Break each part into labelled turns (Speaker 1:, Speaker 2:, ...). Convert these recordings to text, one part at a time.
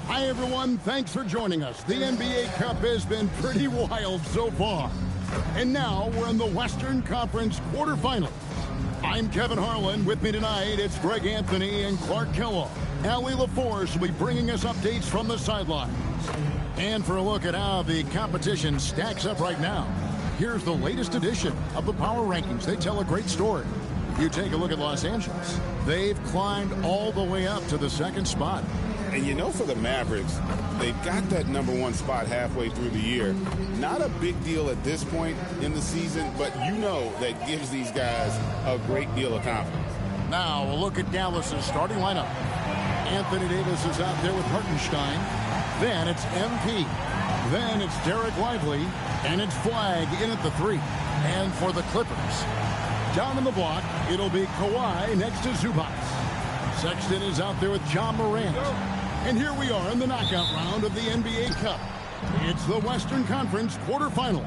Speaker 1: Hi, everyone. Thanks for joining us. The NBA Cup has been pretty wild so far. And now we're in the Western Conference quarterfinals. I'm Kevin Harlan. With me tonight, it's Greg Anthony and Clark Kellogg. Allie LaForce will be bringing us updates from the sidelines. And for a look at how the competition stacks up right now, here's the latest edition of the Power Rankings. They tell a great story. You take a look at Los Angeles. They've climbed all the way up to the second spot.
Speaker 2: And you know, for the Mavericks, they've got that #1 spot halfway through the year. Not a big deal at this point in the season, but you know that gives these guys a great deal of confidence.
Speaker 1: Now, a look at Dallas's starting lineup. Anthony Davis is out there with Hartenstein. Then it's MP. Then it's Derek Lively. And it's Flagg in at the 3. And for the Clippers, down in the block, it'll be Kawhi next to Zubac. Sexton is out there with John Morant. And here we are in the knockout round of the NBA Cup. It's the Western Conference quarterfinal.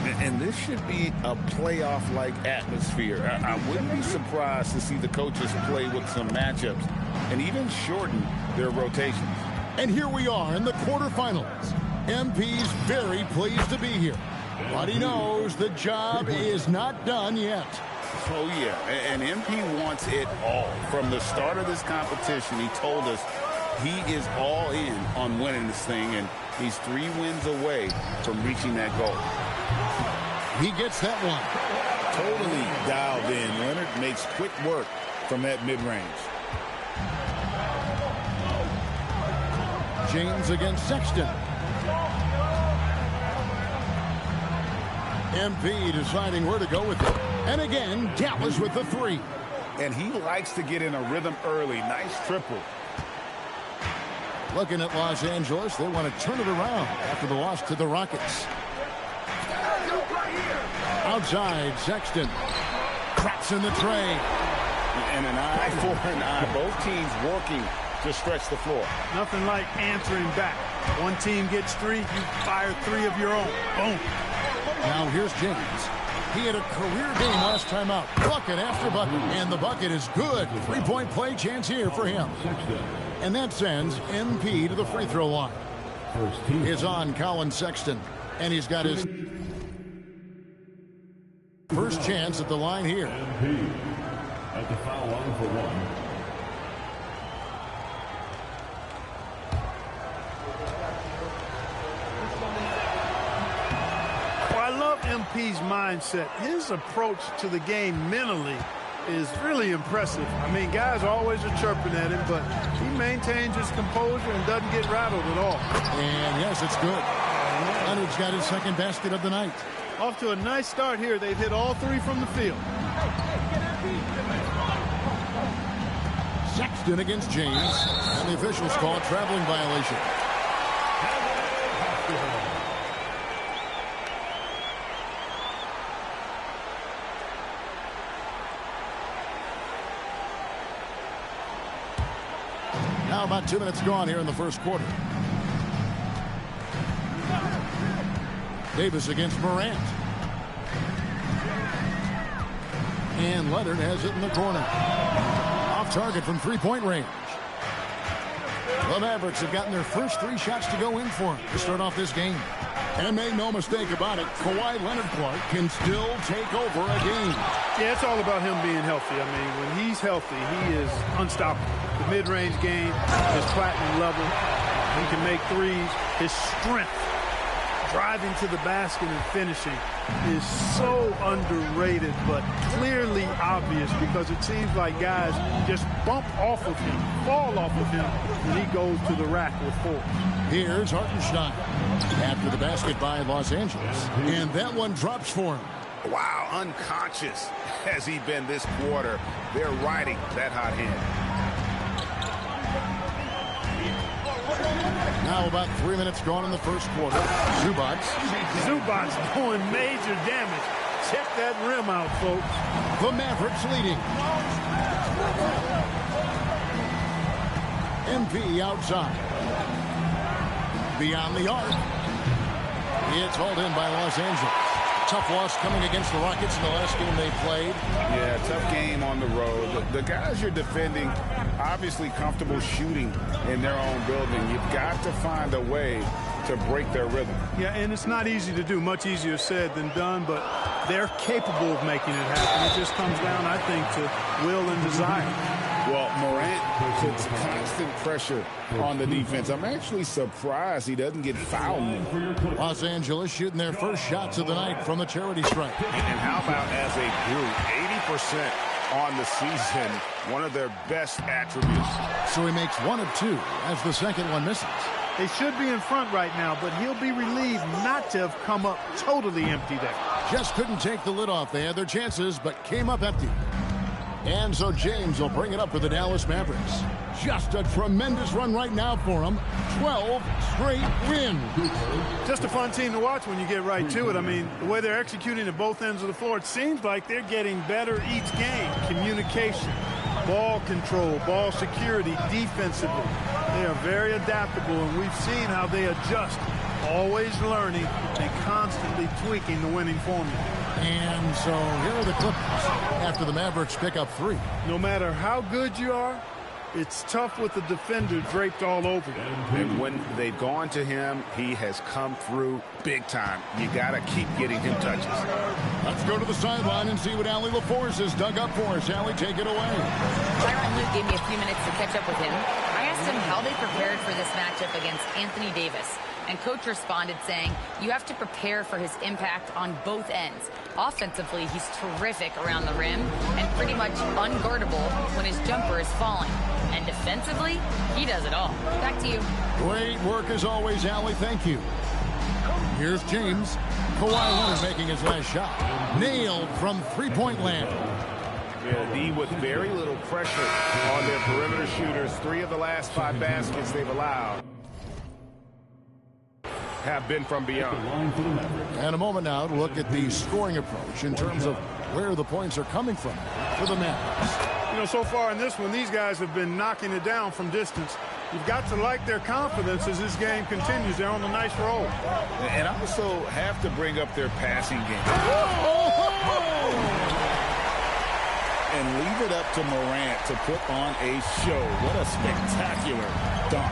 Speaker 2: And this should be a playoff-like atmosphere. I wouldn't be surprised to see the coaches play with some matchups and even shorten their rotations.
Speaker 1: And here we are in the quarterfinals. MP's very pleased to be here. But he knows the job is not done yet.
Speaker 2: Oh, yeah, and MP wants it all. From the start of this competition, he told us he is all in on winning this thing, and he's 3 wins away from reaching that goal.
Speaker 1: He gets that one.
Speaker 2: Totally dialed in. Leonard makes quick work from that mid-range.
Speaker 1: James against Sexton. MP deciding where to go with it. And again, Dallas with the 3.
Speaker 2: And he likes to get in a rhythm early. Nice triple.
Speaker 1: Looking at Los Angeles, they want to turn it around after the loss to the Rockets. Outside, Sexton. Cracks in the tray.
Speaker 2: And an eye for an eye. Both teams working to stretch the floor.
Speaker 3: Nothing like answering back. One team gets 3, you fire 3 of your own. Boom.
Speaker 1: Now here's James. He had a career game last time out. Bucket after bucket. And the bucket is good. 3-point play chance here for him. And that sends MP to the free throw line. Is on Colin Sexton. And he's got his first chance at the line here.
Speaker 4: MP at the foul line for 1.
Speaker 3: MP's mindset, his approach to the game mentally is really impressive. I mean, guys always are chirping at him, but he maintains his composure and doesn't get rattled at all.
Speaker 1: And yes, it's good. Leonard's got his second basket of the night.
Speaker 3: Off to a nice start here. They've hit all 3 from the field.
Speaker 1: Sexton against James. And the officials call a traveling violation. Now about 2 minutes gone here in the first quarter. Davis against Morant. And Leonard has it in the corner. Off target from 3-point range. The Mavericks have gotten their first 3 shots to go in for him to start off this game. And make no mistake about it, Kawhi Leonard Clark can still take over a game.
Speaker 3: Yeah, it's all about him being healthy. I mean, when he's healthy, he is unstoppable. The mid-range game is platinum level. He can make 3s. His strength, driving to the basket and finishing, is so underrated, but clearly obvious, because it seems like guys just bump off of him, fall off of him, when he goes to the rack with force.
Speaker 1: Here's Hartenstein after the basket by Los Angeles. And that one drops for him.
Speaker 2: Wow, unconscious has he been this quarter. They're riding that hot hand.
Speaker 1: Now about 3 minutes gone in the first quarter. Zubats
Speaker 3: doing major damage. Check that rim out, folks.
Speaker 1: The Mavericks leading. MP outside. Beyond the arc. It's hauled in by Los Angeles. Tough loss coming against the Rockets in the last game they played.
Speaker 2: Yeah, tough game on the road. The guys you're defending, obviously comfortable shooting in their own building. You've got to find a way to break their rhythm.
Speaker 3: Yeah, and it's not easy to do. Much easier said than done, but they're capable of making it happen. It just comes down, I think, to will and desire.
Speaker 2: Well, Morant puts constant pressure on the defense. I'm actually surprised he doesn't get fouled.
Speaker 1: Los Angeles shooting their first shots of the night from the charity stripe.
Speaker 2: And how about as a group, 80% on the season, one of their best attributes.
Speaker 1: So he makes 1 of 2 as the second one misses.
Speaker 3: They should be in front right now, but he'll be relieved not to have come up totally empty there.
Speaker 1: Just couldn't take the lid off. They had their chances, but came up empty. And so James will bring it up for the Dallas Mavericks. Just a tremendous run right now for them. 12 straight wins.
Speaker 3: Just a fun team to watch when you get right to it. I mean, the way they're executing at both ends of the floor, it seems like they're getting better each game. Communication, ball control, ball security, defensively. They are very adaptable, and we've seen how they adjust, always learning and constantly tweaking the winning formula.
Speaker 1: And so here are the Clippers after the Mavericks pick up 3.
Speaker 3: No matter how good you are, it's tough with the defender draped all over you.
Speaker 2: And when they've gone to him, he has come through big time. You got to keep getting him touches.
Speaker 1: Let's go to the sideline and see what Allie LaForce has dug up for us. Allie, take it away.
Speaker 5: Tyronn Lue gave me a few minutes to catch up with him. I asked him how they prepared for this matchup against Anthony Davis. And Coach responded saying, you have to prepare for his impact on both ends. Offensively, he's terrific around the rim and pretty much unguardable when his jumper is falling. And defensively, he does it all. Back to you.
Speaker 1: Great work as always, Allie. Thank you. Here's James. Kawhi Leonard making his last shot. Nailed from three-point land.
Speaker 2: Yeah, D with very little pressure on their perimeter shooters. 3 of the last 5 baskets they've allowed have been from beyond.
Speaker 1: And a moment now to look at the scoring approach in terms of where the points are coming from for the Mavericks.
Speaker 3: You know, so far in this one, these guys have been knocking it down from distance. You've got to like their confidence as this game continues. They're on a nice roll.
Speaker 2: And I also have to bring up their passing game. And leave it up to Morant to put on a show. What a spectacular dunk.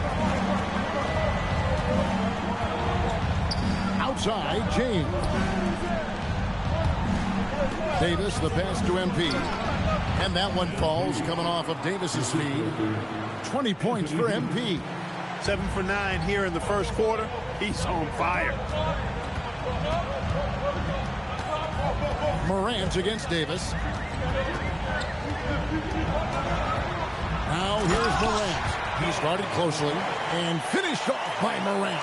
Speaker 1: Outside, James. Davis, the pass to MP. And that one falls, coming off of Davis's feed. 20 points for MP.
Speaker 3: 7 for 9 here in the first quarter. He's on fire.
Speaker 1: Morant against Davis. Now here's Morant. He started closely and finished off by Morant.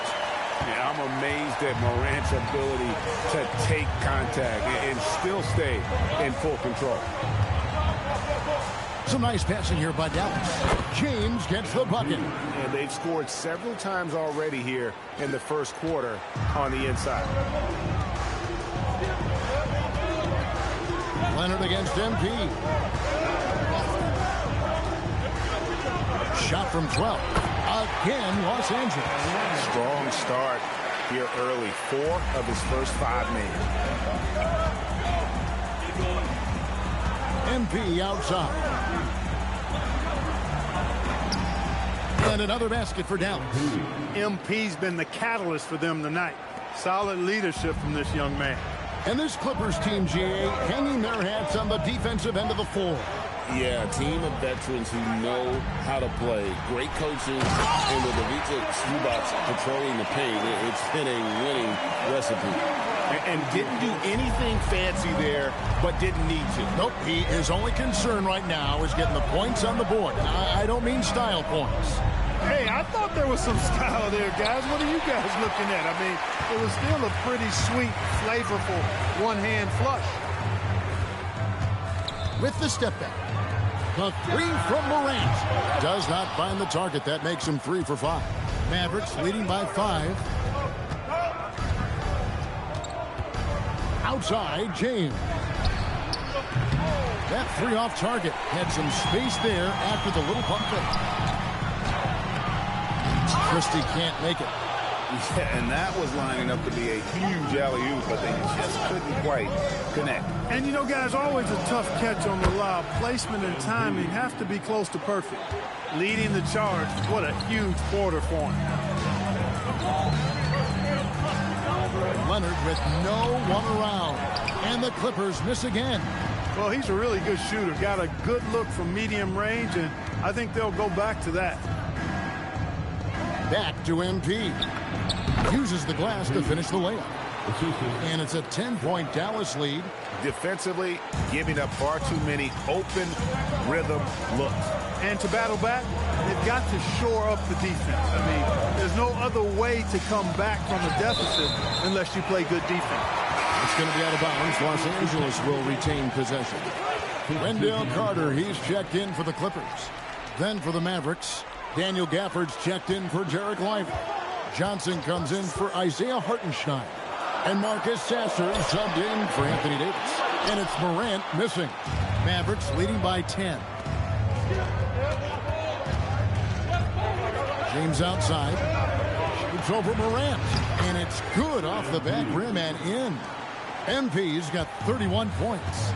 Speaker 2: Yeah, I'm amazed at Morant's ability to take contact and still stay in full control.
Speaker 1: Some nice passing here by Dallas. James gets the bucket.
Speaker 2: And they've scored several times already here in the first quarter on the inside.
Speaker 1: Leonard against MP. Shot from 12. Again, Los Angeles.
Speaker 2: Strong start here early. 4 of his first 5 made.
Speaker 1: MP outside. And another basket for Dallas.
Speaker 3: MP's been the catalyst for them tonight. Solid leadership from this young man.
Speaker 1: And this Clippers team, GA, hanging their hats on the defensive end of the floor.
Speaker 2: Yeah, a team of veterans who know how to play. Great coaches, and with Ivica Zubats patrolling the paint, it's been a winning recipe. And didn't do anything fancy there, but didn't need to.
Speaker 1: Nope, his only concern right now is getting the points on the board. I don't mean style points.
Speaker 3: Hey, I thought there was some style there, guys. What are you guys looking at? I mean, it was still a pretty sweet, flavorful one-hand flush.
Speaker 1: With the step back. The 3 from Morant does not find the target. That makes him 3 for 5. Mavericks leading by 5. Outside, James. That 3 off target. Had some space there after the little pump fake. Christie can't make it.
Speaker 2: Yeah, and that was lining up to be a huge alley-oop, but they just couldn't quite connect.
Speaker 3: And, you know, guys, always a tough catch on the lob. Placement and timing have to be close to perfect. Leading the charge, what a huge quarter for him.
Speaker 1: Leonard with no one around. And the Clippers miss again.
Speaker 3: Well, he's a really good shooter. Got a good look from medium range, and I think they'll go back to that.
Speaker 1: Back to MP. Uses the glass to finish the layup. And it's a 10-point Dallas lead.
Speaker 2: Defensively, giving up far too many open rhythm looks.
Speaker 3: And to battle back, they've got to shore up the defense. I mean, there's no other way to come back from a deficit unless you play good defense.
Speaker 1: It's going to be out of bounds. Los Angeles will retain possession. Wendell Carter, he's checked in for the Clippers. Then for the Mavericks, Daniel Gafford's checked in for Jarek Lively. Johnson comes in for Isaiah Hartenstein. And Marcus Sasser subbed in for Anthony Davis. And it's Morant missing. Mavericks leading by 10. James outside. Shoots over Morant. And it's good off the back rim and in. MP's got 31 points.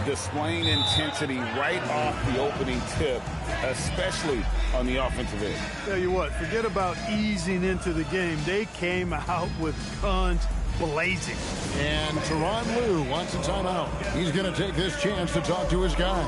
Speaker 2: Displaying intensity right off the opening tip, especially on the offensive end.
Speaker 3: Tell you what, forget about easing into the game. They came out with guns blazing.
Speaker 1: And Tyronn Lue wants a timeout. He's going to take this chance to talk to his guy.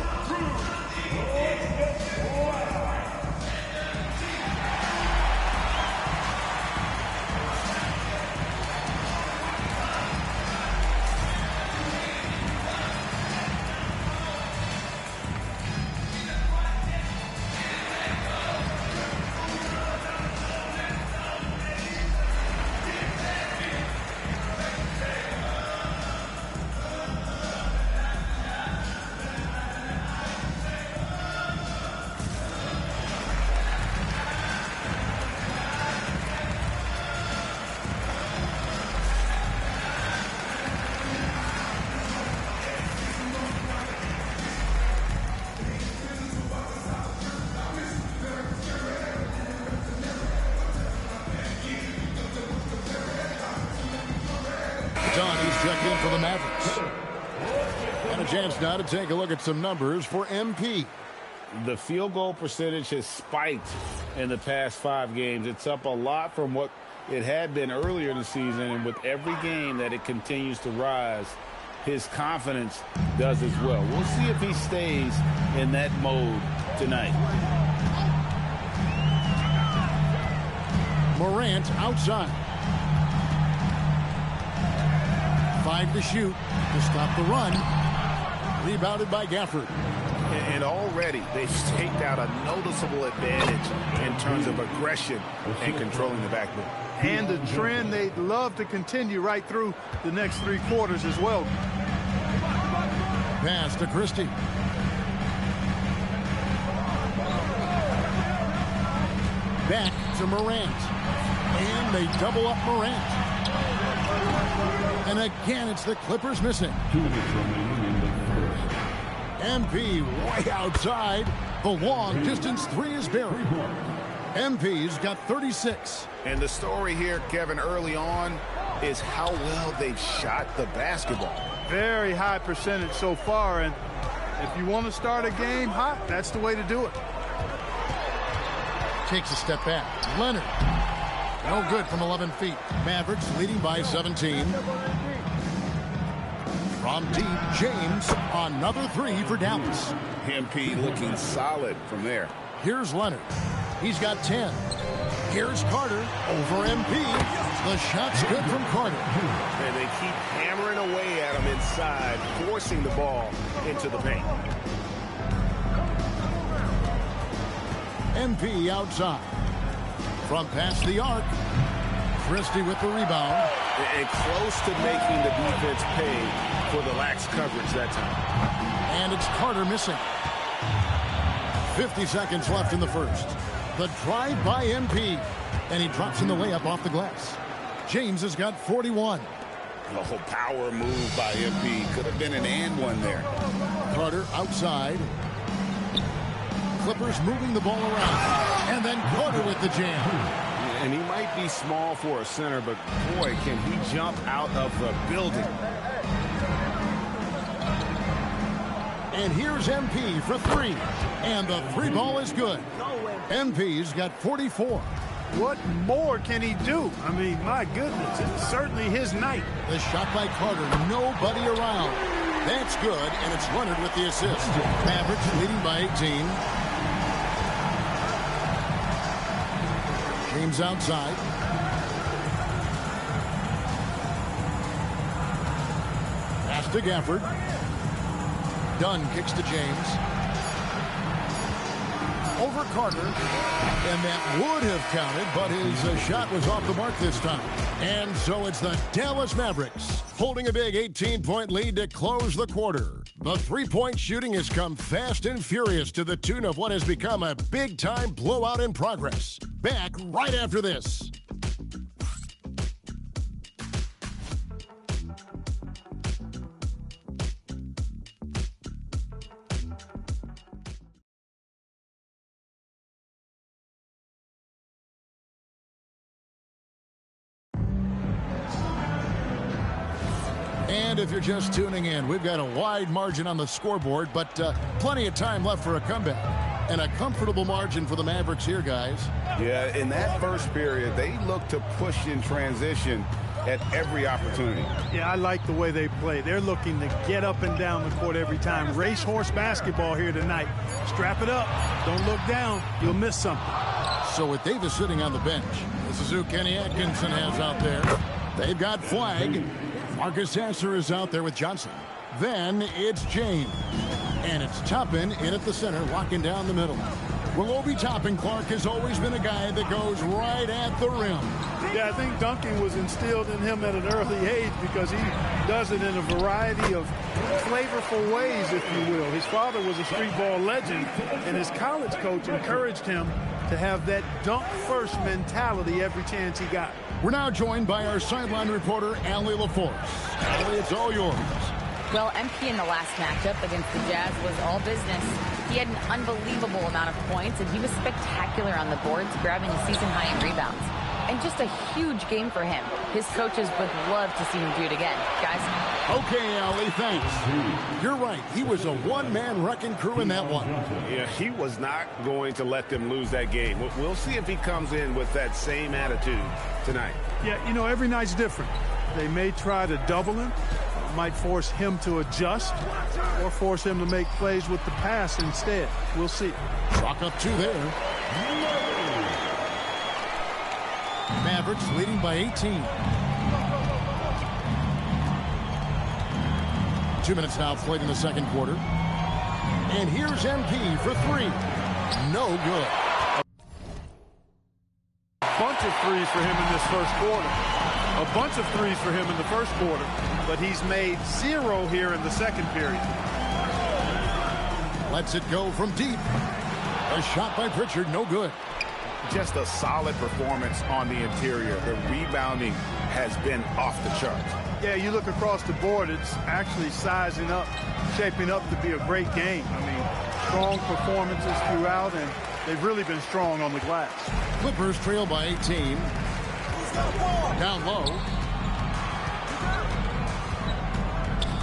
Speaker 1: He's checked in for the Mavericks. And a chance now to take a look at some numbers for MP.
Speaker 2: The field goal percentage has spiked in the past 5 games. It's up a lot from what it had been earlier in the season, and with every game that it continues to rise, his confidence does as well. We'll see if he stays in that mode tonight.
Speaker 1: Morant outside. 5 to shoot to stop the run. Rebounded by Gafford.
Speaker 2: And already they've staked out a noticeable advantage in terms of aggression and controlling the backboard.
Speaker 3: And the trend they'd love to continue right through the next 3 quarters as well.
Speaker 1: Pass to Christie. Back to Morant. And they double up Morant. And again, it's the Clippers missing. MP way outside. The long distance 3 is buried. MP's got 36.
Speaker 2: And the story here, Kevin, early on is how well they've shot the basketball.
Speaker 3: Very high percentage so far, and if you want to start a game hot, that's the way to do it.
Speaker 1: Takes a step back. Leonard. No good from 11 feet. Mavericks leading by 17. From deep, James, another 3 for Dallas.
Speaker 2: MP looking solid from there.
Speaker 1: Here's Leonard. He's got 10. Here's Carter over MP. The shot's good from Carter.
Speaker 2: And they keep hammering away at him inside, forcing the ball into the paint.
Speaker 1: MP outside. From past the arc. Christie with the rebound.
Speaker 2: And close to making the defense pay for the lax coverage that time.
Speaker 1: And it's Carter missing. 50 seconds left in the first. The drive by MP. And he drops in the layup off the glass. James has got 41.
Speaker 2: Oh, power move by MP. Could have been an and one there.
Speaker 1: Carter outside. Clippers moving the ball around. And then Carter with the jam.
Speaker 6: And he might be small for a center, but boy, can he jump out of the building.
Speaker 1: And here's MP for three. And the three ball is good. MP's got 44.
Speaker 3: What more can he do? I mean, my goodness, it's certainly his night.
Speaker 1: The shot by Carter, nobody around. That's good, and it's Leonard with the assist. Mavericks leading by 18. James outside. Pass to Gafford. Dunn kicks to James. Over Carter. And that would have counted, but his shot was off the mark this time. And so it's the Dallas Mavericks holding a big 18-point lead to close the quarter. The three-point shooting has come fast and furious to the tune of what has become a big-time blowout in progress. Back right after this. And if you're just tuning in, we've got a wide margin on the scoreboard, but plenty of time left for a comeback. And a comfortable margin for the Mavericks here, guys.
Speaker 2: Yeah, in that first period, they looked to push in transition at every opportunity.
Speaker 3: Yeah, I like the way they play. They're looking to get up and down the court every time. Racehorse basketball here tonight. Strap it up. Don't look down. You'll miss something.
Speaker 1: So with Davis sitting on the bench, this is who Kenny Atkinson has out there. They've got Flag. Marcus Sasser is out there with Johnson. Then it's James. And it's Toppin in at the center, locking down the middle. Well, Obi Toppin Clark has always been a guy that goes right at the rim.
Speaker 3: Yeah, I think dunking was instilled in him at an early age because he does it in a variety of flavorful ways, if you will. His father was a street ball legend, and his college coach encouraged him to have that dunk-first mentality every chance he got.
Speaker 1: We're now joined by our sideline reporter, Allie LaForce. Allie, it's all yours.
Speaker 5: Well, MP in the last matchup against the Jazz was all business. He had an unbelievable amount of points, and he was spectacular on the boards, grabbing a season high in rebounds. And just a huge game for him. His coaches would love to see him do it again. Guys?
Speaker 1: Okay, Allie, thanks. You're right. He was a one-man wrecking crew in that one.
Speaker 6: Yeah, he was not going to let them lose that game. We'll see if he comes in with that same attitude tonight.
Speaker 3: Yeah, you know, every night's different. They may try to double him, might force him to adjust, or force him to make plays with the pass instead. We'll see.
Speaker 1: Chalk up two there. Mavericks leading by 18. 2 minutes now played in the second quarter. And here's MP for three. No good.
Speaker 3: A bunch of threes for him in this first quarter. A bunch of threes for him in the first quarter. But he's made 0 here in the second period.
Speaker 1: Lets it go from deep. A shot by Pritchard, no good.
Speaker 2: Just a solid performance on the interior. The rebounding has been off the charts.
Speaker 3: Yeah, you look across the board, it's actually sizing up, shaping up to be a great game. I mean, strong performances throughout, and they've really been strong on the glass.
Speaker 1: Clippers trail by 18. Down low.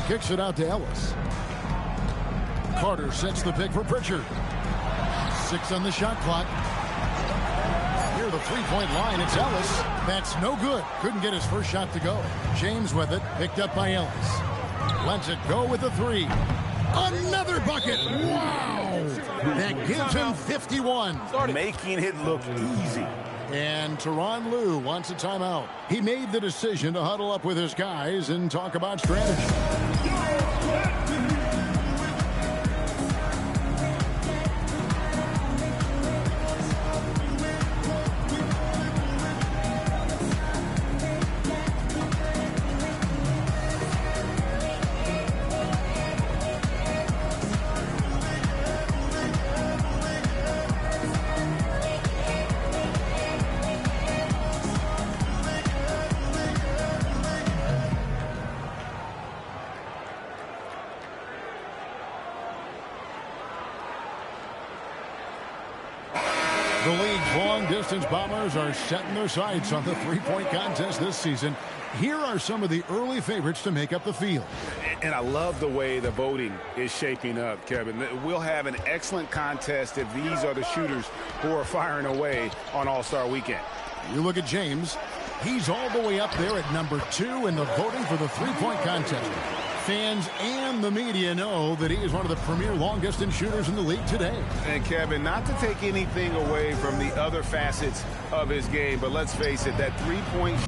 Speaker 1: Kicks it out to Ellis. Carter sets the pick for Pritchard. 6 on the shot clock. Near the three-point line, it's Ellis. That's no good. Couldn't get his first shot to go. James with it, picked up by Ellis. Lets it go with the three. Another bucket. Wow. That gives him 51.
Speaker 6: Making it look easy.
Speaker 1: And Tyronn Lue wants a timeout. He made the decision to huddle up with his guys and talk about strategy. Long-distance bombers are setting their sights on the three-point contest this season. Here are some of the early favorites to make up the field.
Speaker 6: And I love the way the voting is shaping up, Kevin. We'll have an excellent contest if these are the shooters who are firing away on All-Star Weekend.
Speaker 1: You look at James. He's all the way up there at number 2 in the voting for the three-point contest. Fans and the media know that he is one of the premier long-distance shooters in the league today.
Speaker 6: And, Kevin, not to take anything away from the other facets of his game, but let's face it, that three-point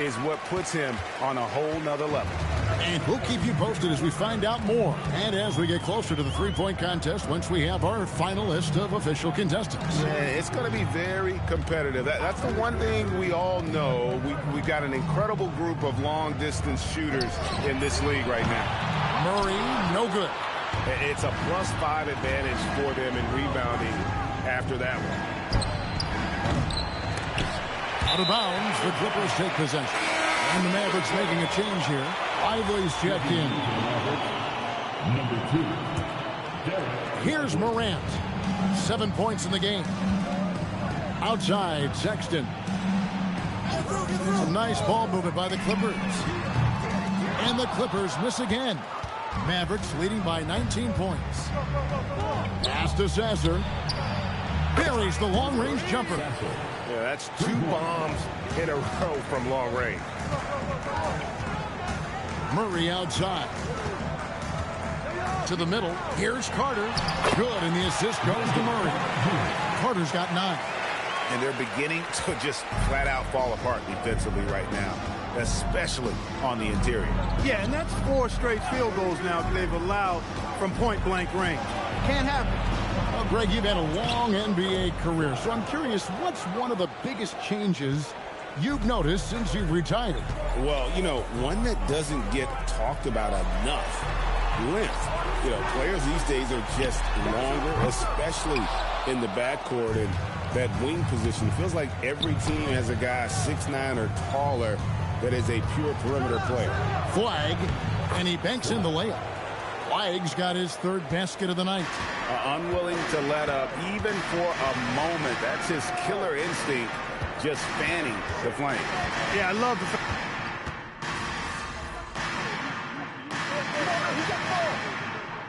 Speaker 6: is what puts him on a whole nother level.
Speaker 1: And we'll keep you posted as we find out more. And as we get closer to the three-point contest, once we have our final list of official contestants.
Speaker 6: Yeah, it's going to be very competitive. That's the one thing we all know. We got an incredible group of long-distance shooters in this league right now.
Speaker 1: Murray, no good.
Speaker 6: It's a +5 advantage for them in rebounding after that one.
Speaker 1: Out of bounds, the Clippers take possession. And the Mavericks making a change here. Lively's checked in.
Speaker 4: Number 2,
Speaker 1: Here's Morant. 7 points in the game. Outside, Sexton. Some nice ball movement by the Clippers. And the Clippers miss again. Mavericks leading by 19 points. Pass to Sasser. Buries the long-range jumper.
Speaker 6: Yeah, that's 2 bombs in a row from long range.
Speaker 1: Murray outside. To the middle. Here's Carter. Good, and the assist goes to Murray. Carter's got 9.
Speaker 6: And they're beginning to just flat out fall apart defensively right now, especially on the interior.
Speaker 3: Yeah, and that's 4 straight field goals now that they've allowed from point-blank range. Can't happen.
Speaker 1: Well, Greg, you've had a long NBA career, so I'm curious, what's one of the biggest changes you've noticed since you've retired?
Speaker 6: Well, you know, one that doesn't get talked about enough, length. You know, players these days are just longer, especially in the backcourt and that wing position. It feels like every team has a guy 6'9" or taller that is a pure perimeter player.
Speaker 1: Flag, and he banks in the layup. Flag's got his 3rd basket of the night.
Speaker 6: Unwilling to let up even for a moment. That's his killer instinct, just fanning the flame.
Speaker 3: Yeah, I love the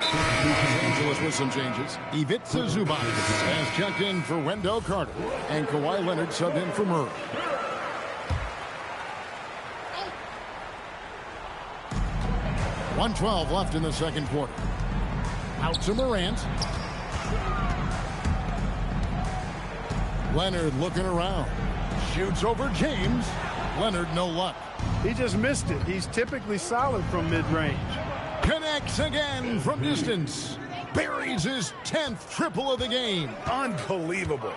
Speaker 1: Los Angeles with some changes. Ivica Zubac has checked in for Wendell Carter, and Kawhi Leonard subbed in for Murray. .112 left in the second quarter. Out to Morant. Leonard looking around. Shoots over James. Leonard, no luck.
Speaker 3: He just missed it. He's typically solid from mid-range.
Speaker 1: Connects again from distance. Buries his 10th triple of the game.
Speaker 6: Unbelievable.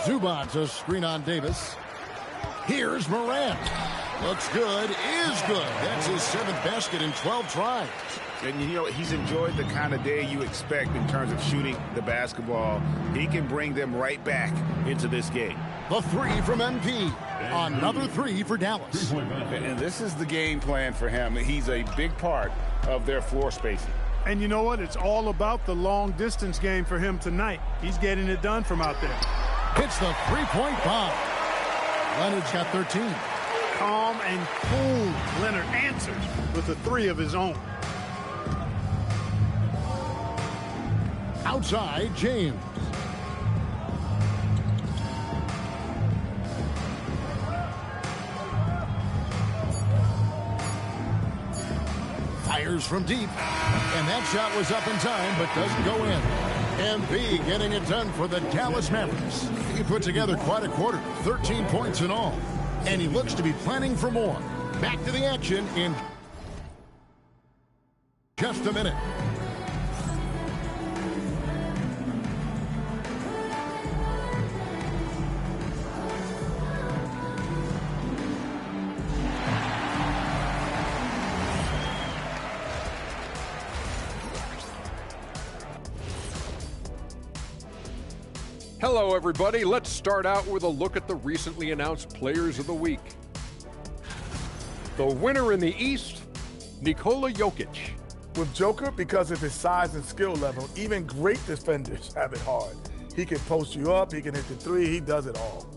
Speaker 1: Zubac a screen on Davis. Here's Morant. Looks good, is good. That's his 7th basket in 12 tries.
Speaker 6: And, you know, he's enjoyed the kind of day you expect in terms of shooting the basketball. He can bring them right back into this game.
Speaker 1: The 3 from MP. Another 3 for Dallas.
Speaker 6: And this is the game plan for him. He's a big part of their floor spacing.
Speaker 3: And you know what? It's all about the long-distance game for him tonight. He's getting it done from out there.
Speaker 1: Hits the 3-point bomb. Leonard's got 13.
Speaker 3: Calm and cool. Leonard answers with a 3 of his own.
Speaker 1: Outside, James. Fires from deep. And that shot was up in time, but doesn't go in. MP getting it done for the Dallas Mavericks. He put together quite a quarter, 13 points in all. And he looks to be planning for more. Back to the action in just a minute.
Speaker 7: Hello, everybody. Let's start out with a look at the recently announced Players of the Week. The winner in the East, Nikola Jokic.
Speaker 8: With Joker, because of his size and skill level, even great defenders have it hard. He can post you up, he can hit the 3, he does it all.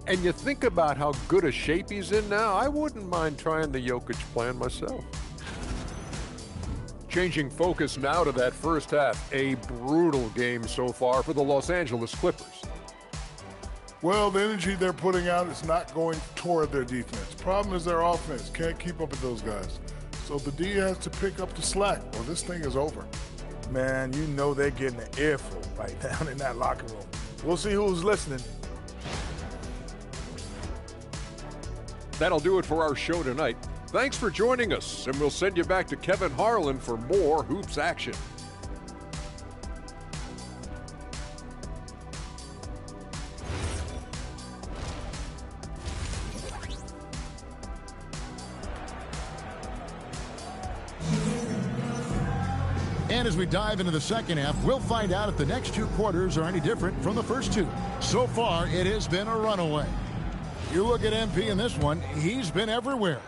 Speaker 7: And you think about how good a shape he's in now, I wouldn't mind trying the Jokic plan myself. Changing focus now to that first half, a brutal game so far for the Los Angeles Clippers.
Speaker 8: Well, the energy they're putting out is not going toward their defense. Problem is their offense can't keep up with those guys. So the D has to pick up the slack, or this thing is over. Man, you know they're getting an earful right down in that locker room. We'll see who's listening.
Speaker 7: That'll do it for our show tonight. Thanks for joining us, and we'll send you back to Kevin Harlan for more hoops action.
Speaker 1: And as we dive into the second half, we'll find out if the next two quarters are any different from the first two. So far, it has been a runaway. You look at MP in this one, he's been everywhere.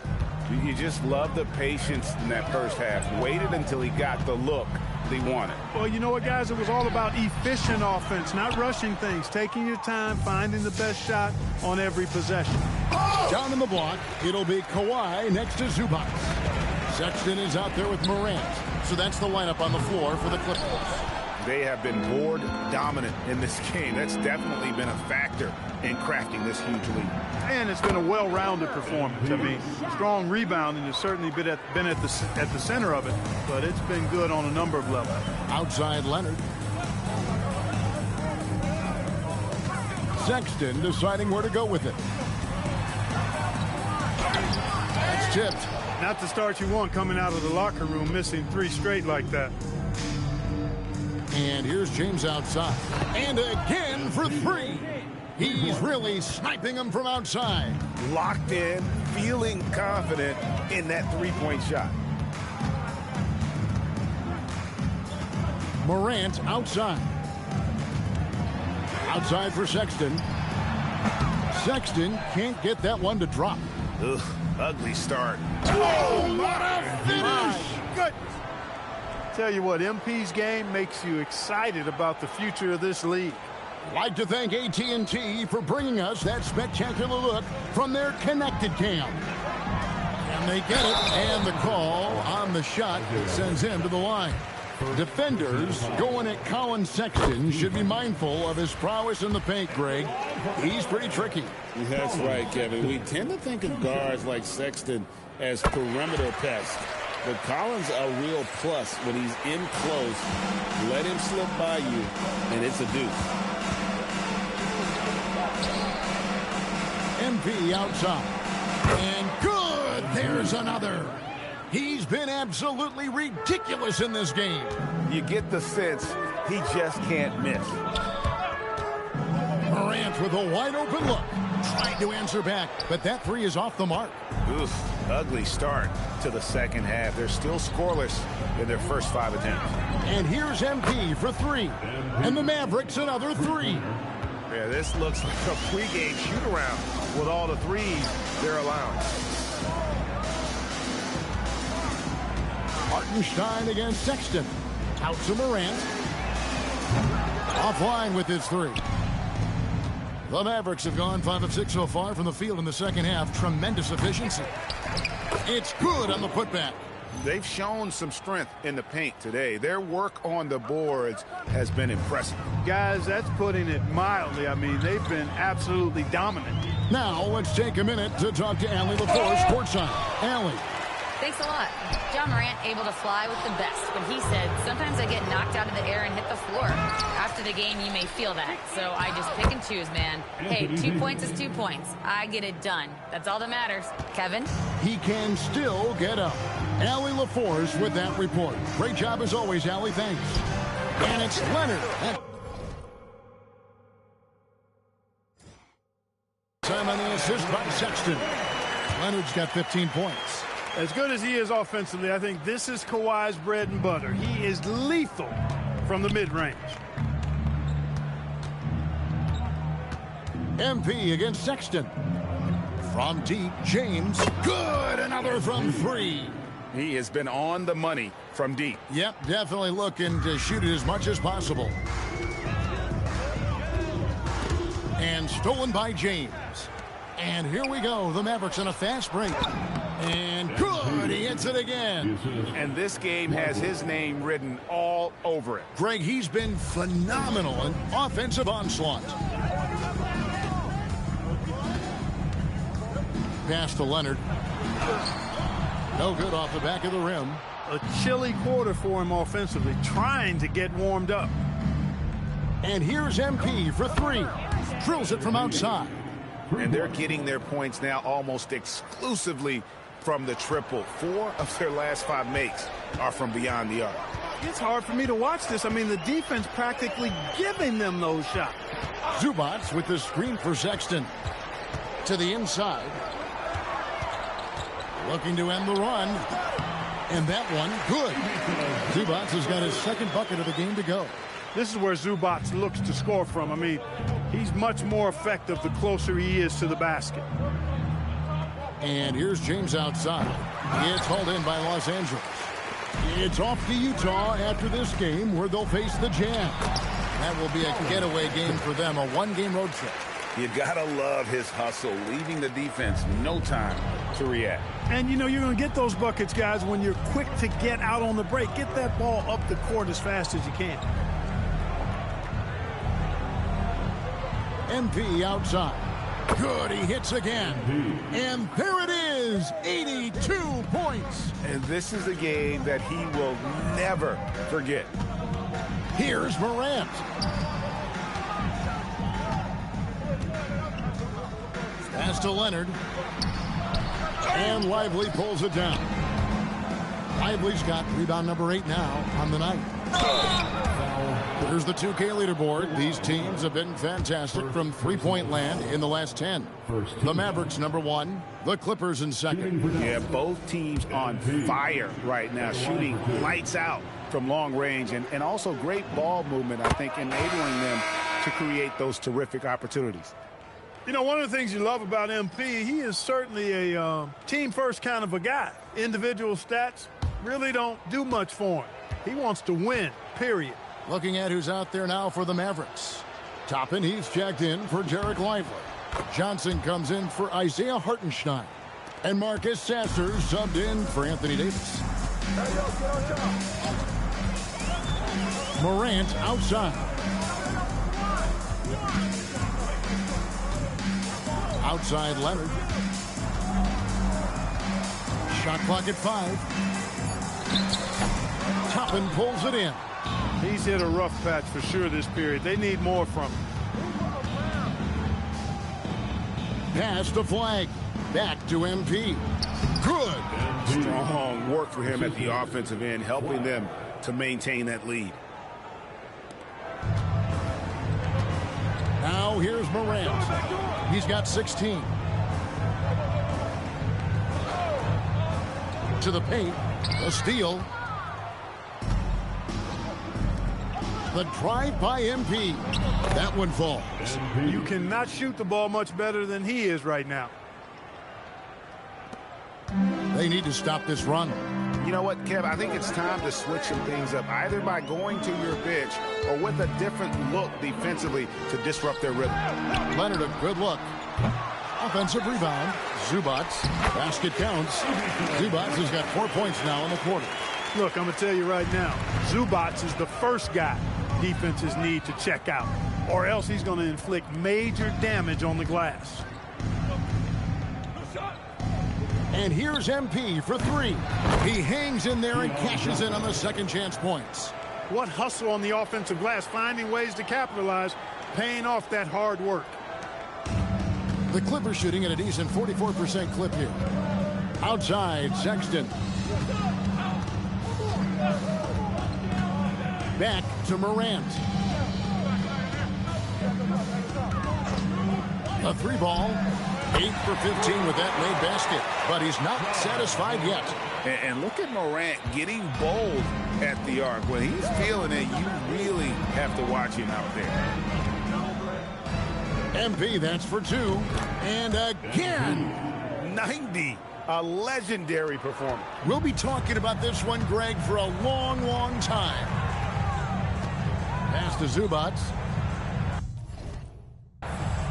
Speaker 2: You just love the patience in that first half. Waited until he got the look that he wanted.
Speaker 3: Well, you know what, guys? It was all about efficient offense, not rushing things, taking your time, finding the best shot on every possession.
Speaker 1: Down in the block, it'll be Kawhi next to Zubac. Sexton is out there with Morant. So that's the lineup on the floor for the Clippers.
Speaker 2: They have been board dominant in this game. That's definitely been a factor in crafting this huge lead.
Speaker 3: And it's been a well-rounded performance. I mean, strong rebounding has certainly been at the center of it, but it's been good on a number of levels.
Speaker 1: Outside Leonard. Sexton deciding where to go with it. That's tipped.
Speaker 3: Not the start you want coming out of the locker room, missing 3 straight like that.
Speaker 1: And here's James outside. And again for 3. He's really sniping them from outside.
Speaker 2: Locked in, feeling confident in that three-point shot.
Speaker 1: Morant outside. Outside for Sexton. Sexton can't get that one to drop.
Speaker 2: Ugh, ugly start.
Speaker 1: Oh, what a finish!
Speaker 3: Good. Tell you what, MP's game makes you excited about the future of this league.
Speaker 1: Like to thank AT&T for bringing us that spectacular look from their connected cam. And they get it, and the call on the shot sends him to the line. Defenders going at Colin Sexton should be mindful of his prowess in the paint, Greg. He's pretty tricky.
Speaker 6: That's right, Kevin. We tend to think of guards like Sexton as perimeter pests. But Collins a real plus when he's in close. Let him slip by you, and it's a deuce.
Speaker 1: MP outside. And good! There's another. He's been absolutely ridiculous in this game.
Speaker 2: You get the sense he just can't miss.
Speaker 1: Morant with a wide open look. Trying to answer back, but that 3 is off the mark.
Speaker 2: Oof, ugly start to the second half. They're still scoreless in their first 5 attempts.
Speaker 1: And here's MP for 3. And the Mavericks another 3.
Speaker 2: Yeah, this looks like a pregame shoot-around with all the threes they're allowing.
Speaker 1: Hartenstein against Sexton. Out to Morant. Offline with his 3. The Mavericks have gone 5 of 6 so far from the field in the second half. Tremendous efficiency. It's good on the putback.
Speaker 2: They've shown some strength in the paint today. Their work on the boards has been impressive.
Speaker 3: Guys, that's putting it mildly. I mean, they've been absolutely dominant.
Speaker 1: Now, let's take a minute to talk to Allie LaForce courtside. Allie.
Speaker 5: Thanks a lot. John Morant able to fly with the best, but he said, sometimes I get knocked out of the air and hit the floor. After the game, you may feel that, so I just pick and choose, man. Hey, 2 points is 2 points. I get it done. That's all that matters. Kevin?
Speaker 1: He can still get up. Allie LaForce with that report. Great job as always, Allie. Thanks. And it's Leonard. Time on the assist by Sexton. Leonard's got 15 points.
Speaker 3: As good as he is offensively, I think this is Kawhi's bread and butter. He is lethal from the mid-range.
Speaker 1: MP against Sexton. From deep, James. Good! Another from 3.
Speaker 2: He has been on the money from deep.
Speaker 1: Yep, definitely looking to shoot it as much as possible. And stolen by James. And here we go. The Mavericks on a fast break. And good. He hits it again.
Speaker 2: And this game has his name written all over it.
Speaker 1: Greg, he's been phenomenal in offensive onslaught. Pass to Leonard. No good off the back of the rim.
Speaker 3: A chilly quarter for him offensively, trying to get warmed up.
Speaker 1: And here's MP for 3. Drills it from outside.
Speaker 2: And they're getting their points now almost exclusively from the triple. 4 of their last 5 makes are from beyond the arc.
Speaker 3: It's hard for me to watch this. I mean, the defense practically giving them those shots.
Speaker 1: Zubats with the screen for Sexton. To the inside. Looking to end the run. And that one, good. Zubats has got his second bucket of the game to go.
Speaker 3: This is where Zubats looks to score from. I mean, he's much more effective the closer he is to the basket.
Speaker 1: And here's James outside. It's hauled in by Los Angeles. It's off to Utah after this game where they'll face the Jazz. That will be a getaway game for them, a one-game road trip.
Speaker 2: You gotta love his hustle, leaving the defense no time to react.
Speaker 3: And, you know, you're going to get those buckets, guys, when you're quick to get out on the break. Get that ball up the court as fast as you can.
Speaker 1: MP outside. Good, he hits again. And there it is, 82 points.
Speaker 2: And this is a game that he will never forget.
Speaker 1: Here's Morant. Pass to Leonard. And Lively pulls it down. Lively's got rebound number 8 now on the night. There's the 2K leaderboard. These teams have been fantastic from three-point land in the last 10. The Mavericks number 1, the Clippers in second.
Speaker 2: Yeah, both teams on fire right now, shooting lights out from long range, and also great ball movement, I think, enabling them to create those terrific opportunities.
Speaker 3: You know, one of the things you love about MP, he is certainly a team-first kind of a guy. Individual stats really don't do much for him. He wants to win, period.
Speaker 1: Looking at who's out there now for the Mavericks. Toppin, he's checked in for Jarek Lively. Johnson comes in for Isaiah Hartenstein. And Marcus Sasser subbed in for Anthony Davis. Morant outside. Outside Leonard. Shot clock at 5. Toppin pulls it in.
Speaker 3: He's hit a rough patch for sure this period. They need more from him.
Speaker 1: Pass the flag. Back to MP. Good.
Speaker 2: Strong work for him at the offensive end, helping them to maintain that lead.
Speaker 1: Now here's Morant. He's got 16. To the paint. A steal. The drive by MP. That one falls.
Speaker 3: You cannot shoot the ball much better than he is right now.
Speaker 1: They need to stop this run.
Speaker 2: You know what, Kev? I think it's time to switch some things up, either by going to your bench or with a different look defensively to disrupt their rhythm.
Speaker 1: Leonard, a good look. Offensive rebound. Zubats. Basket counts. Zubats has got 4 points now in the quarter.
Speaker 3: Look, I'm going to tell you right now, Zubats is the first guy defenses need to check out, or else he's going to inflict major damage on the glass.
Speaker 1: And here's MP for 3. He hangs in there and cashes in on the second chance points.
Speaker 3: What hustle on the offensive glass, finding ways to capitalize, paying off that hard work.
Speaker 1: The Clippers shooting at a decent 44% clip here. Outside, Sexton. Back to Morant. A 3-ball. 8 for 15 with that made basket. But he's not satisfied yet.
Speaker 2: And look at Morant getting bold at the arc. When he's feeling it, you really have to watch him out there.
Speaker 1: MP, that's for 2. And again.
Speaker 2: 90. A legendary performance.
Speaker 1: We'll be talking about this one, Greg, for a long, long time. Pass to Zubats.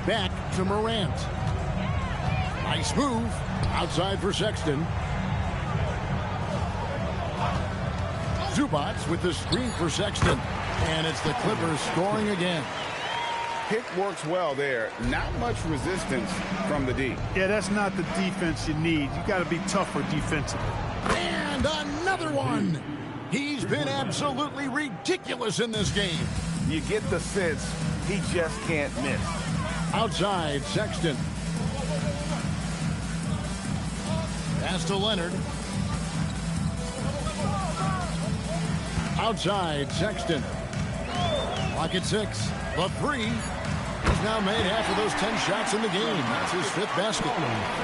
Speaker 1: Back to Morant. Nice move. Outside for Sexton. Zubats with the screen for Sexton. And it's the Clippers scoring again.
Speaker 2: Pick works well there. Not much resistance from the D.
Speaker 3: Yeah, that's not the defense you need. You got to be tougher defensively.
Speaker 1: And another one. He's been absolutely ridiculous in this game.
Speaker 2: You get the sense he just can't miss.
Speaker 1: Outside, Sexton. Pass to Leonard. Outside, Sexton. Clock at 6. The three. He's now made half of those 10 shots in the game. That's his 5th basket.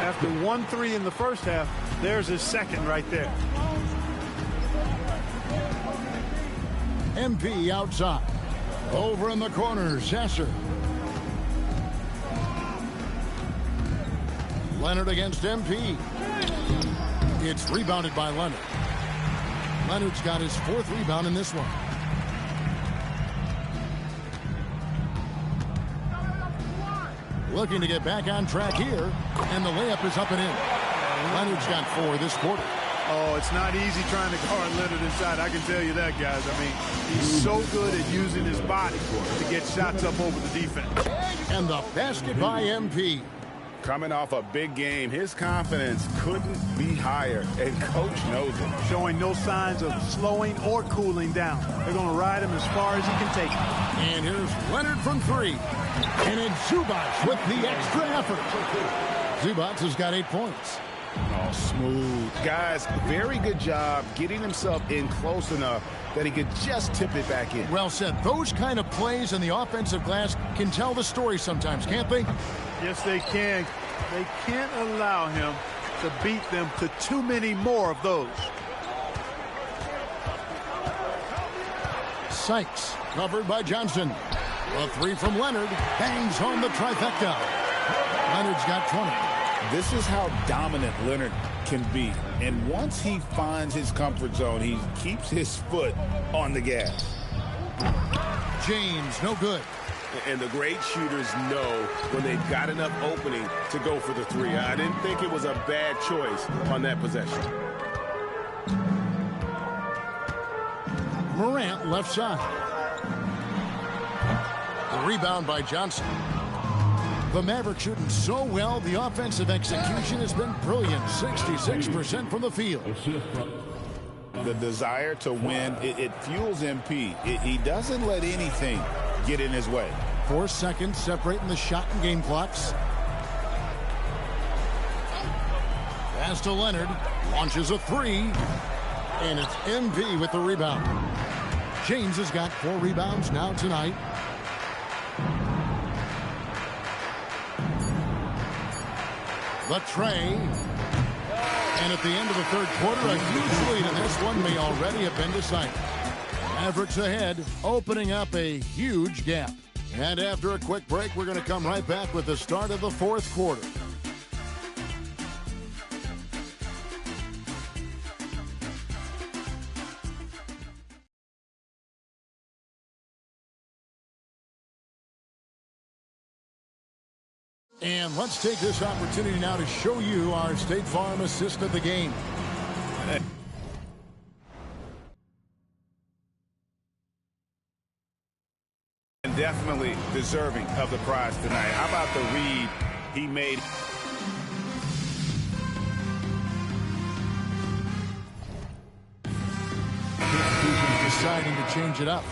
Speaker 3: After 1-3 in the first half, there's his second right there.
Speaker 1: MP outside. Over in the corner, Sasser. Leonard against MP. It's rebounded by Leonard. Leonard's got his 4th rebound in this one. Looking to get back on track here, and the layup is up and in. Leonard's got 4 this quarter.
Speaker 3: Oh, it's not easy trying to guard Leonard inside. I can tell you that, guys. I mean, he's so good at using his body to get shots up over the defense.
Speaker 1: And the basket by MP.
Speaker 2: Coming off a big game, his confidence couldn't be higher, and Coach knows it.
Speaker 3: Showing no signs of slowing or cooling down. They're going to ride him as far as he can take him.
Speaker 1: And here's Leonard from 3. And it's Zubac with the extra effort. Zubac has got 8 points.
Speaker 2: Oh, smooth. Guys, very good job getting himself in close enough that he could just tip it back in.
Speaker 1: Well said. Those kind of plays in the offensive glass can tell the story sometimes, can't they?
Speaker 3: Yes, they can. They can't allow him to beat them to too many more of those.
Speaker 1: Sykes covered by Johnson. A 3 from Leonard. Bangs home the trifecta. Leonard's got 20.
Speaker 2: This is how dominant Leonard can be. And once he finds his comfort zone, he keeps his foot on the gas.
Speaker 1: James, no good.
Speaker 6: And the great shooters know when they've got enough opening to go for the 3. I didn't think it was a bad choice on that possession.
Speaker 1: Morant left side. The rebound by Johnson. The Mavericks shooting so well, the offensive execution has been brilliant. 66% from the field.
Speaker 2: The desire to win, it fuels MP. He doesn't let anything get in his way.
Speaker 1: 4 seconds separating the shot and game clocks. Pass to Leonard. Launches a 3. And it's MP with the rebound. James has got 4 rebounds now tonight. The tray. And at the end of the 3rd quarter, a huge lead in this one may already have been decided. Mavericks ahead, opening up a huge gap. And after a quick break, we're going to come right back with the start of the 4th quarter. And let's take this opportunity now to show you our State Farm assist of the game.
Speaker 2: And definitely deserving of the prize tonight. How about the read he made?
Speaker 1: Deciding to change it up.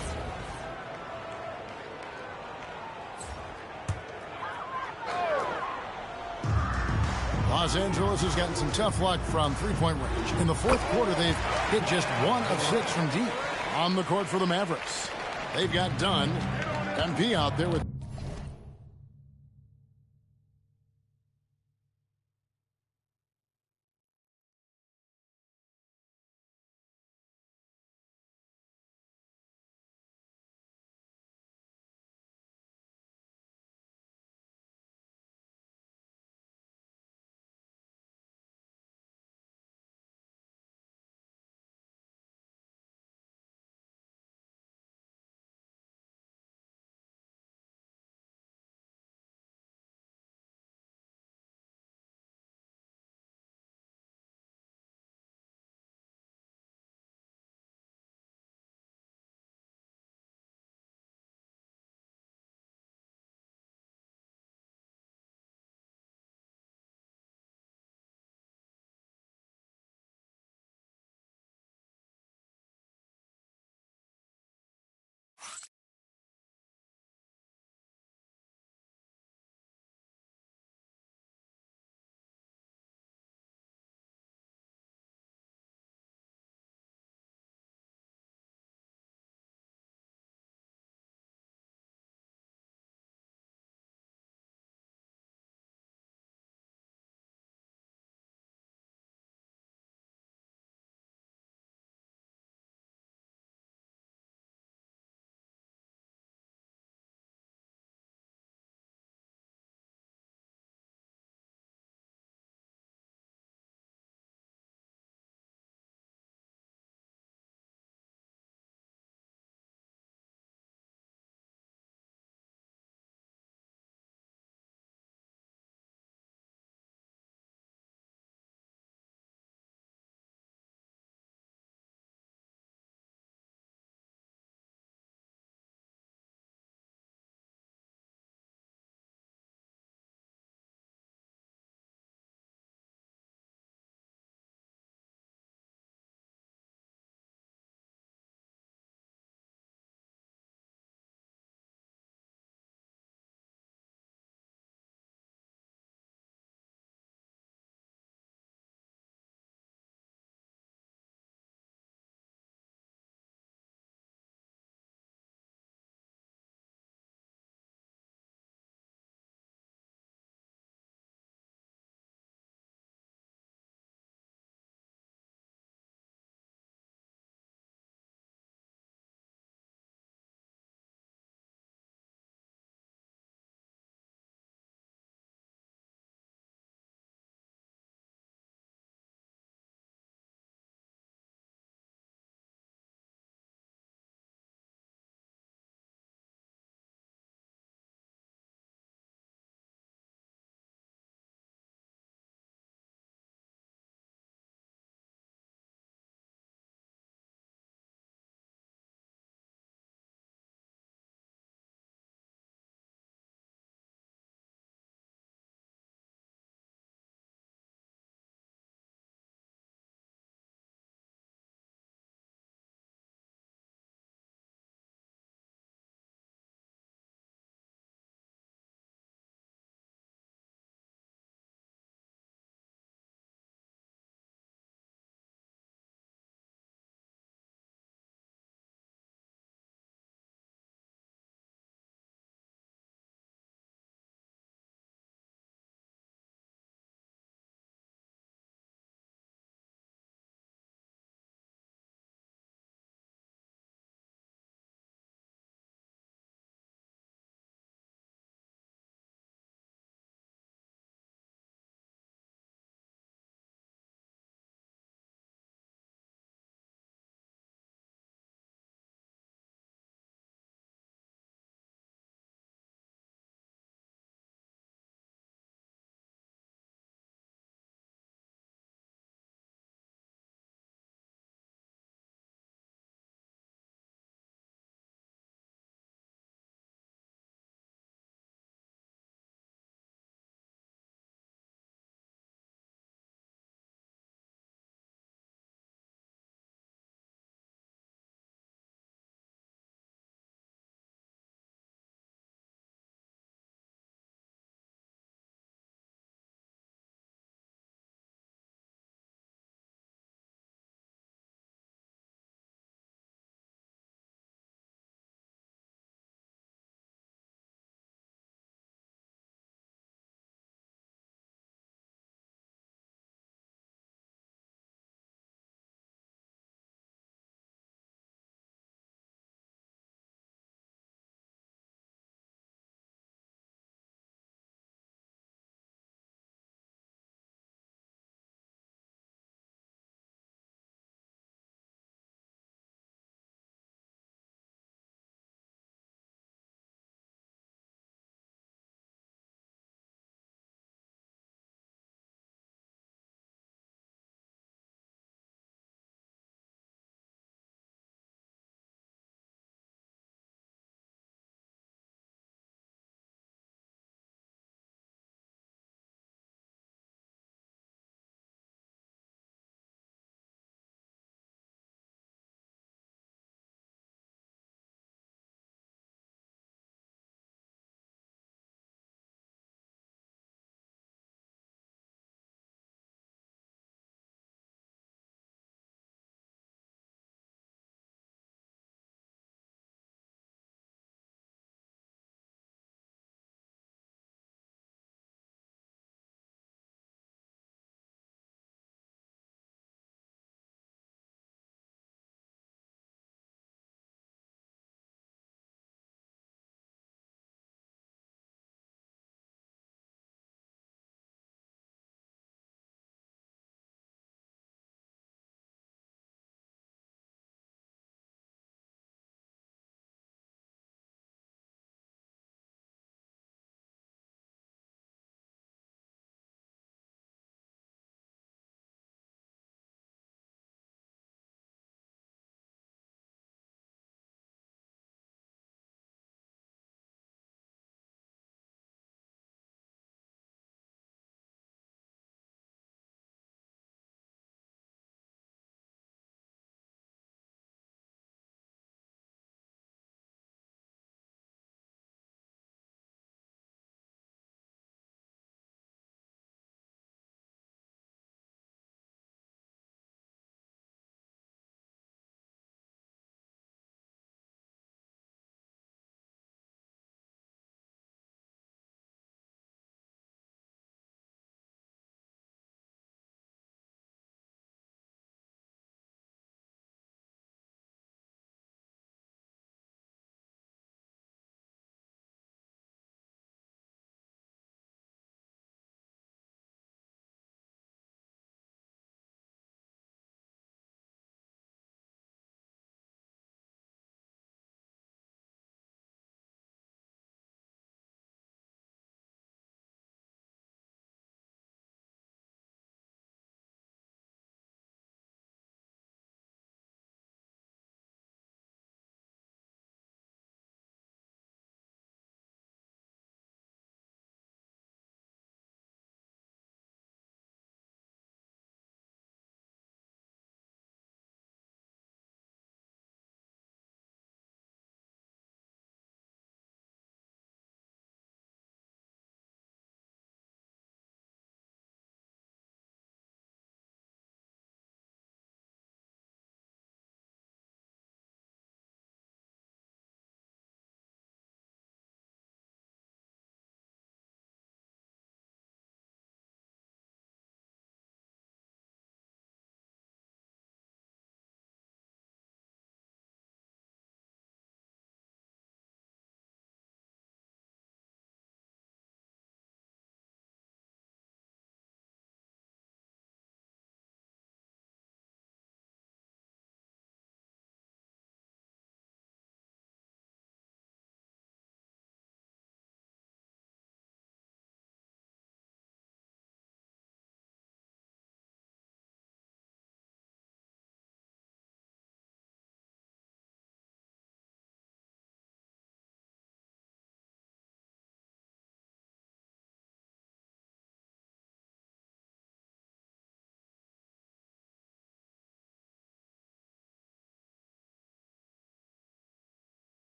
Speaker 1: Los Angeles has gotten some tough luck from three-point range. In the 4th quarter, they've hit just 1 of 6 from deep. On the court for the Mavericks, they've got Dunn. MP out there with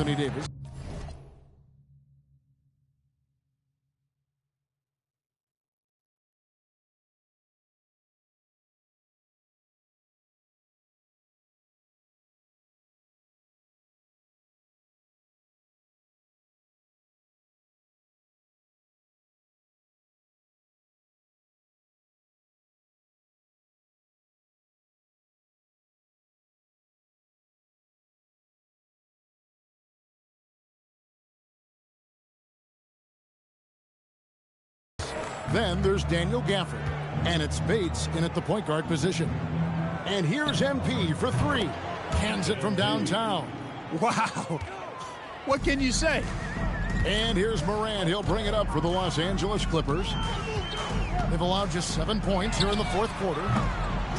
Speaker 1: Anthony Davis. Then there's Daniel Gafford, and it's Bates in at the point guard position. And here's MP for three. Cans it from downtown.
Speaker 3: Wow. What can you say?
Speaker 1: And here's Morant. He'll bring it up for the Los Angeles Clippers. They've allowed just 7 points here in the fourth quarter.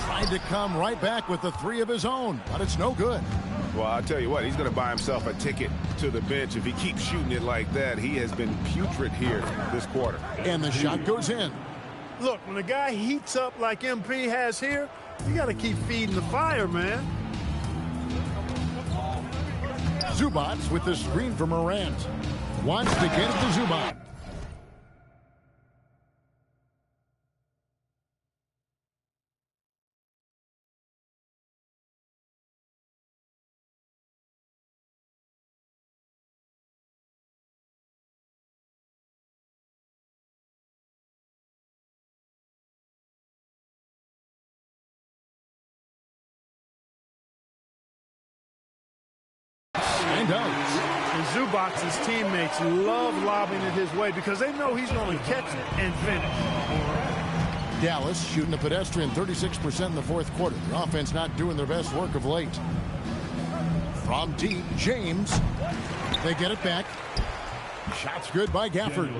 Speaker 1: Tried to come right back with the three of his own, but it's no good.
Speaker 6: Well, I'll tell you what, he's going to buy himself a ticket to the bench. If he keeps shooting it like that, he has been putrid here this quarter.
Speaker 1: And the shot goes in.
Speaker 3: Look, when a guy heats up like MP has here, you got to keep feeding the fire, man.
Speaker 1: Zubats with the screen for Morant. Wants to get it to Zubac. And out.
Speaker 3: And Zubac's teammates love lobbing it his way because they know he's going to catch it and finish.
Speaker 1: Dallas shooting a pedestrian 36% in the fourth quarter. The offense not doing their best work of late. From deep, James. They get it back. Shot's good by Gafford.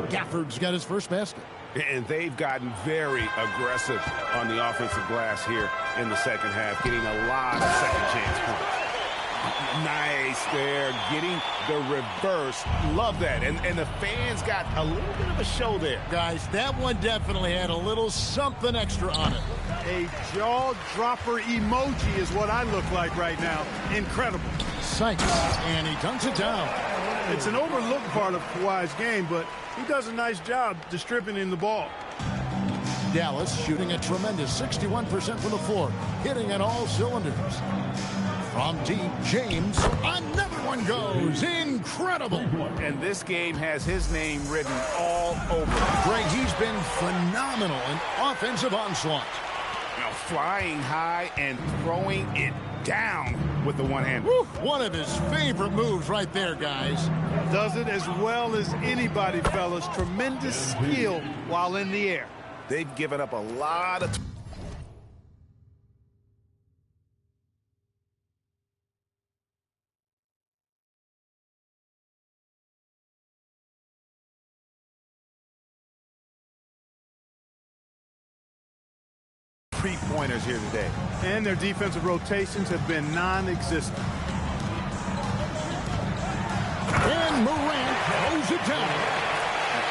Speaker 1: Gafford's got his first basket.
Speaker 6: And they've gotten very aggressive on the offensive glass here in the second half, getting a lot of second chance points. Nice there, getting the reverse. Love that. And the fans got a little bit of a show there.
Speaker 1: Guys, that one definitely had a little something extra on it.
Speaker 3: A jaw-dropper emoji is what I look like right now. Incredible.
Speaker 1: Sykes, and he dunks it down.
Speaker 3: It's an overlooked part of Kawhi's game, but he does a nice job distributing the ball.
Speaker 1: Dallas shooting a tremendous 61% from the floor, hitting on all cylinders. From deep, James, another one goes. Incredible.
Speaker 6: And this game has his name written all over.
Speaker 1: Greg, he's been phenomenal in offensive onslaught.
Speaker 6: Now flying high and throwing it down with the one hand.
Speaker 1: One of his favorite moves right there, guys.
Speaker 3: Does it as well as anybody, fellas. Tremendous skill while in the air.
Speaker 6: They've given up a lot of 3-pointers here today.
Speaker 3: And their defensive rotations have been non-existent.
Speaker 1: And Morant throws it down.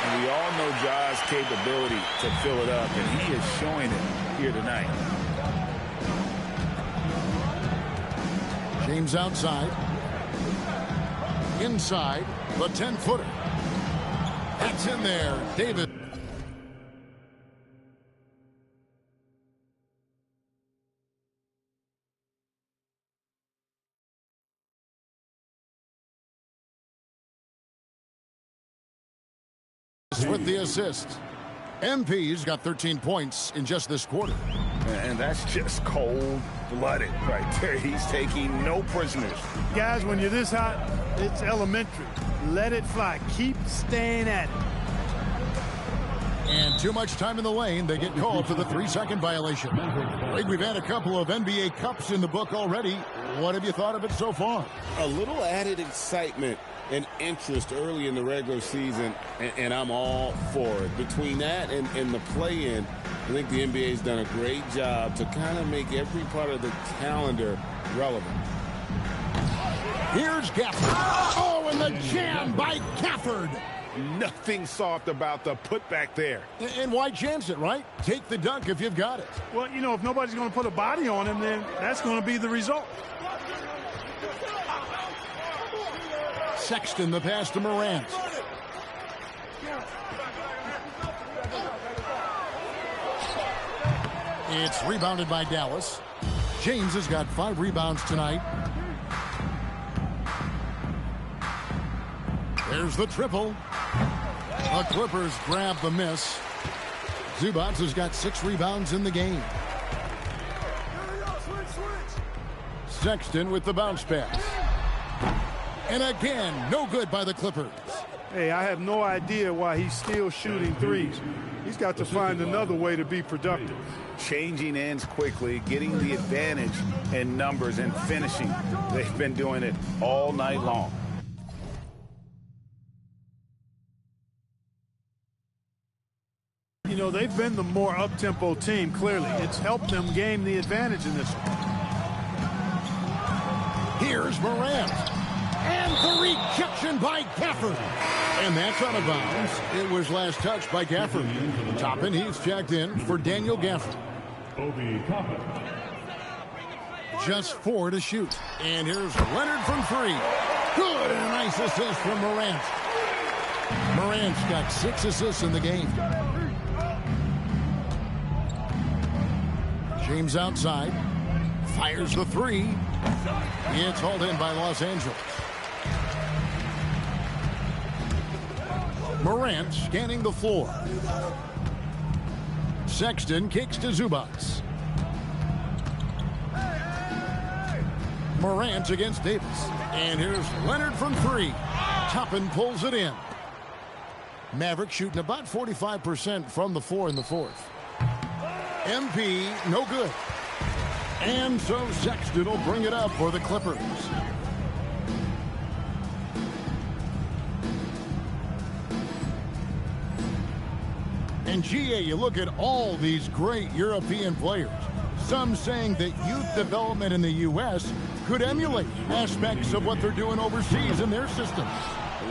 Speaker 2: And we all know Ja's capability to fill it up, and he is showing it here tonight.
Speaker 1: James outside. Inside, the 10-footer. That's in there. David. With the assist. MP's got 13 points in just this quarter.
Speaker 2: And that's just cold-blooded right there. He's taking no prisoners.
Speaker 3: Guys, when you're this hot, it's elementary. Let it fly. Keep staying at it.
Speaker 1: And too much time in the lane. They get called for the 3-second violation. Greg, we've had a couple of NBA Cups in the book already. What have you thought of it so far?
Speaker 6: A little added excitement and interest early in the regular season, and I'm all for it. Between that and the play-in, I think the NBA's done a great job to kind of make every part of the calendar relevant.
Speaker 1: Here's Gafford. Oh, and the jam by Gafford.
Speaker 6: Nothing soft about the putback there.
Speaker 1: And why chance it, right? Take the dunk if you've got it.
Speaker 3: Well, you know, if nobody's going to put a body on him, then that's going to be the result.
Speaker 1: Sexton the pass to Morant. It's rebounded by Dallas. James has got 5 rebounds tonight. There's the triple. The Clippers grab the miss. Zubac has got 6 rebounds in the game. Sexton with the bounce pass. And again, no good by the Clippers.
Speaker 3: Hey, I have no idea why he's still shooting threes. He's got to find another way to be productive.
Speaker 2: Changing ends quickly, getting the advantage in numbers and finishing. They've been doing it all night long.
Speaker 3: You know, they've been the more up-tempo team, clearly. It's helped them gain the advantage in this one.
Speaker 1: Here's Morant. And the rejection by Gafford. And that's out of bounds. It was last touched by Gafford. Toppin, he's checked in for Daniel Gafford. Just 4 to shoot. And here's Leonard from 3. Good, and a nice assist from Morant. Morant's got 6 assists in the game. James outside. Fires the 3. It's hauled in by Los Angeles. Morant scanning the floor. Sexton kicks to Zubac. Morant against Davis. And here's Leonard from 3. Toppin pulls it in. Maverick shooting about 45% from the floor in the fourth. MP, no good. And so Sexton will bring it up for the Clippers. And GA, you look at all these great European players. Some saying that youth development in the U.S. could emulate aspects of what they're doing overseas in their systems.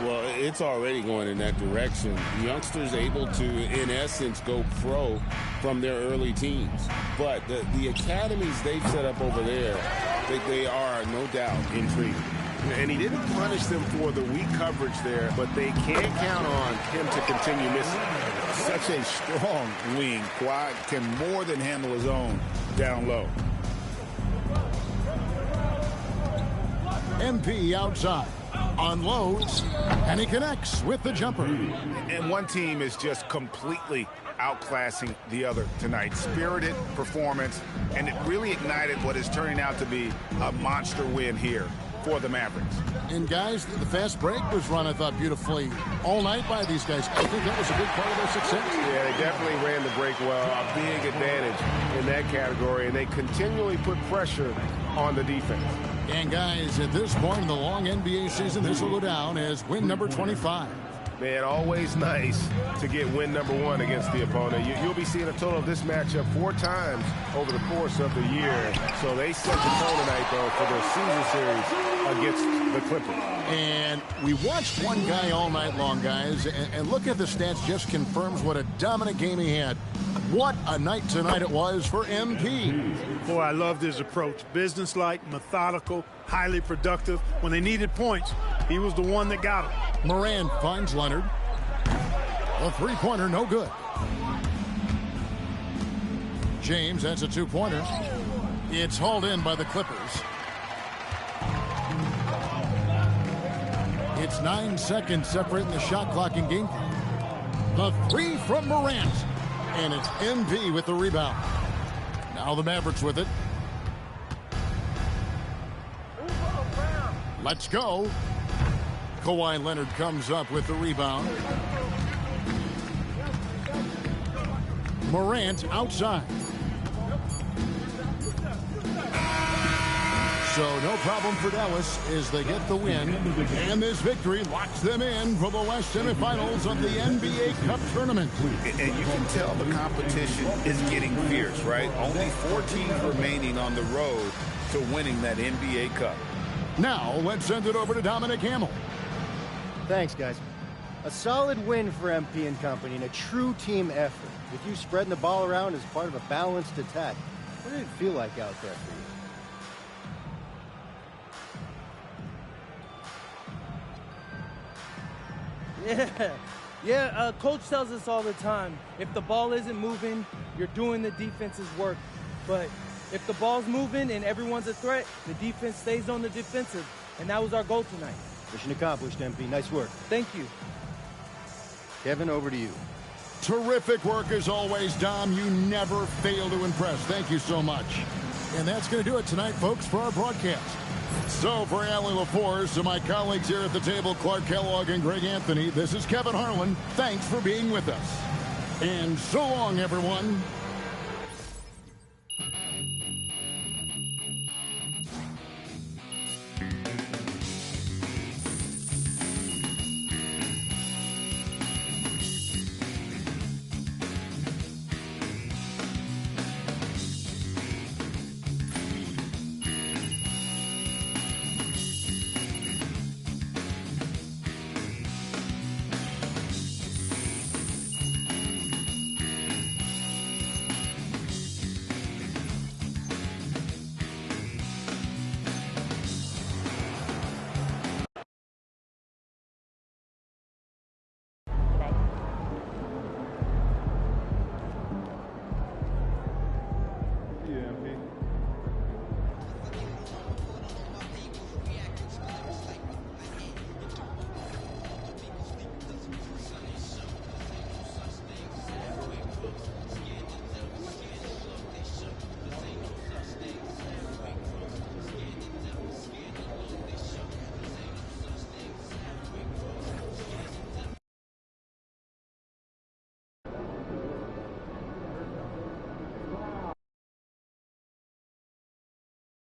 Speaker 6: Well, it's already going in that direction. Youngsters able to, in essence, go pro from their early teens. But the academies they've set up over there, they are, no doubt, intriguing.
Speaker 2: And he didn't punish them for the weak coverage there, but they can't count on him to continue missing. Such a strong wing. Kawhi can more than handle his own down low.
Speaker 1: MP outside. Unloads, and he connects with the jumper.
Speaker 2: And one team is just completely outclassing the other tonight. Spirited performance, and it really ignited what is turning out to be a monster win here for the Mavericks.
Speaker 1: And guys, the fast break was run, I thought, beautifully all night by these guys. I think that was a big part of their success.
Speaker 9: Yeah, they definitely ran the break well. A big advantage in that category, and they continually put pressure on the defense.
Speaker 1: And guys, at this point in the long NBA season, this will go down as win number 25.
Speaker 9: Man, always nice to get win number 1 against the opponent. You'll be seeing a total of this matchup 4 times over the course of the year. So they set the tone tonight, though, for their season series against the Clippers.
Speaker 1: And we watched one guy all night long, guys, and look at the stats, just confirms what a dominant game he had. What a night tonight it was for MP.
Speaker 3: Boy, I loved his approach. Businesslike, methodical, highly productive. When they needed points, he was the one that got them.
Speaker 1: Morant finds Leonard. A three-pointer, no good. James, that's a two-pointer. It's hauled in by the Clippers. It's 9 seconds separating the shot clock in game. The 3 from Morant. And it's MV with the rebound. Now the Mavericks with it. Let's go. Kawhi Leonard comes up with the rebound. Morant outside. So no problem for Dallas as they get the win. And this victory locks them in for the West semifinals of the NBA Cup tournament.
Speaker 2: And you can tell the competition is getting fierce, right? Only 4 teams remaining on the road to winning that NBA Cup.
Speaker 1: Now let's send it over to Dominic Hamill.
Speaker 10: Thanks, guys. A solid win for MP and company and a true team effort. With you spreading the ball around as part of a balanced attack. What did it feel like out there for you?
Speaker 11: Yeah, Coach tells us all the time, if the ball isn't moving, you're doing the defense's work. But if the ball's moving and everyone's a threat, the defense stays on the defensive. And that was our goal tonight.
Speaker 10: Mission accomplished, MP. Nice work.
Speaker 11: Thank you.
Speaker 10: Kevin, over to you.
Speaker 1: Terrific work as always, Dom. You never fail to impress. Thank you so much. And that's going to do it tonight, folks, for our broadcast. So for Allie LaForce and my colleagues here at the table, Clark Kellogg and Greg Anthony, this is Kevin Harlan. Thanks for being with us. And so long, everyone.